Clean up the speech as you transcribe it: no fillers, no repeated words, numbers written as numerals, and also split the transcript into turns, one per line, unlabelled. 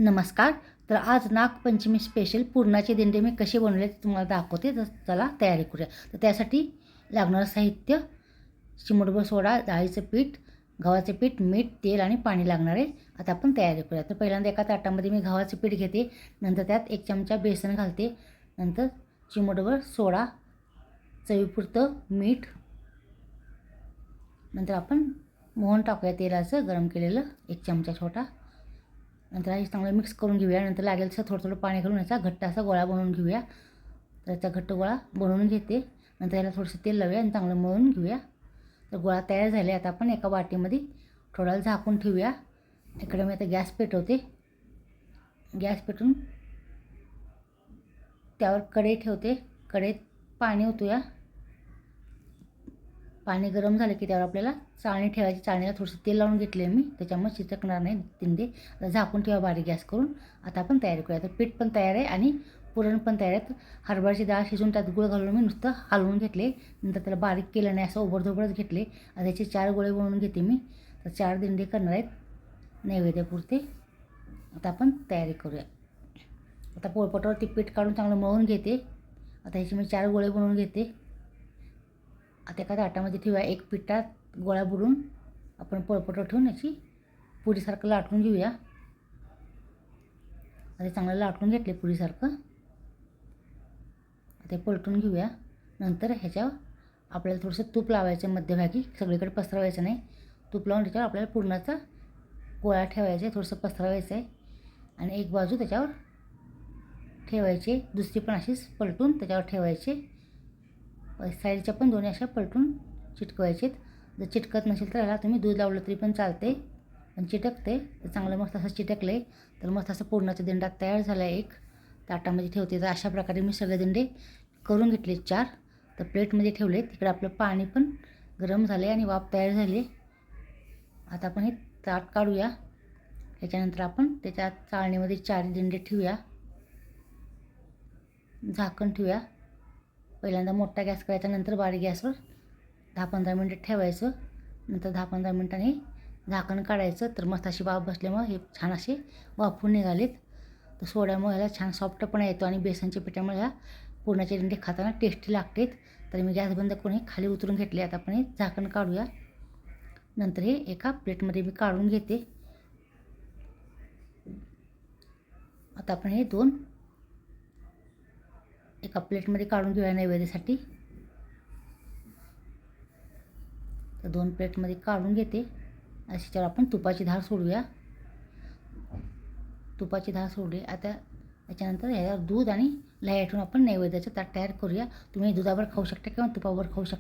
नमस्कार. तर आज नागपंचमी स्पेशल पुरणाचे दिंडे मी कसे बनवले ते तुम्हाला दाखवते. तर चला तयारी करूया. तर त्यासाठी लागणारं साहित्य: चिमूटभर सोडा, डाळीचं पीठ, गव्हाचं पीठ, मीठ, तेल आणि पाणी लागणार आहे. आता आपण तयारी करूया. तर पहिल्यांदा एका ताटामध्ये मी गव्हाचं पीठ घेते, नंतर त्यात 1 चमचा बेसन घालते, नंतर चिमूटभर सोडा, चवीपुरतं मीठ, नंतर आपण मोहन टाकूया तेलाचं गरम केलेलं 1 चमचा छोटा. नंतर हे चांगलं मिक्स करून घेऊया. नंतर लागेल तसं थोडं थोडं पाणी घालून याचा घट्ट असा गोळा बनवून घेऊया. तर याचा घट्ट गोळा बनवून घेते. नंतर याला थोडंसं तेल लावूया आणि चांगलं मळून घेऊया. तर गोळा तयार झाले. आता आपण एका वाटीमध्ये थोडा वेळ झाकून ठेवूया. इकडे मी आता गॅस पेटवते. गॅस पेटून त्यावर कढई ठेवते. कढईत पाणी ओतूया. पाणी गरम झालं की त्यावर आपल्याला चाळणी ठेवायची. चाळणीला थोडंसं तेल लावून घेतले मी, त्याच्यामुळे चिटकणार नाही दिंडे. आता झाकून ठेवा बारीक गॅस करून. आता आपण तयारी करूया. तर पीठ पण तयार आहे आणि पुरण पण तयार आहे. हरभऱ्याची डाळ शिजवून त्यात गुळ घालून मी नुसतं हलवून घेतले. नंतर त्याला बारीक केलं नाही, असं ओबडधोबडच घेतले. आता त्याचे 4 गोळे बनवून घेते मी. तर 4 दिंडे करणार आहेत नैवेद्यापुरते. आता आपण तयारी करूया. आता पोळपाटावर ते पीठ काढून चांगलं मळून घेते. आता ह्याचे मी 4 गोळे बनवून घेते. आता एका ताटामध्ये ठेवूया. एक पिठात गोळा बुडून आपण पोळपाटावर ठेवून याची पुरीसारखं लाटून घेऊया. आता चांगलं लाटून घेतले पुरीसारखं. आता पलटून घेऊया. नंतर ह्याच्यावर आपल्याला थोडंसं तूप लावायचं मध्यभागी, सगळीकडे पसरवायचं नाही. तूप लावून त्याच्यावर आपल्याला पुरणाचा गोळा ठेवायचा आहे, थोडंसं पसरवायचं आहे आणि एक बाजू त्याच्यावर ठेवायची, दुसरी पण अशीच पलटून त्याच्यावर ठेवायची. साईडच्या पण दोन्ही अशा पलटून चिटकवायचे. जर चिटकत नसेल तर ह्याला तुम्ही दूध लावलं तरी पण चालते, पण चिटकते. तर चांगलं मस्त असं चिटकलं आहे. तर मस्त असं पुरणाचा दिंडा तयार झाला आहे. एक ताटामध्ये ठेवते. तर अशा प्रकारे मी सगळे दिंडे करून घेतले 4. तर प्लेटमध्ये ठेवले. तिकडे आपलं पाणी पण गरम झाले आणि वाफ तयार झाली. आता आपण हे ताट काढूया. त्याच्यानंतर आपण त्याच्या चाळणीमध्ये 4 दिंडे ठेवूया. झाकण ठेवूया. पहिल्यांदा मोठा गॅस करायचा, नंतर बारीक गॅसवर 10-15 मिनटं ठेवायचं. नंतर 10-15 मिनटांनी झाकण काढायचं. तर मस्त अशी वाफ बसल्यामुळे हे छान असे वाफून निघालेत. तर सोड्यामुळे ह्याला छान सॉफ्टपणा येतो आणि बेसनच्या पिठामुळे ह्या पुरणाचे दिंडे खाताना टेस्टी लागतात. तर मी गॅस बंद करून हे खाली उतरून घेतले. आता आपण हे झाकण काढूया. नंतर हे एका प्लेटमध्ये मी काढून घेते. आता आपण हे 2 एका प्लेटमध्ये काढून घेऊया नैवेद्यासाठी. तर 2 प्लेटमध्ये काढून घेते. अशाच्यावर आपण तुपाची धार सोडूया. तुपाची धार सोडली. आता त्याच्यानंतर ह्याच्यावर दूध आणि लाह्या ठेवून आपण नैवेद्याचं ताट तयार करूया. तुम्ही दुधावर खाऊ शकता किंवा तुपावर खाऊ शकता.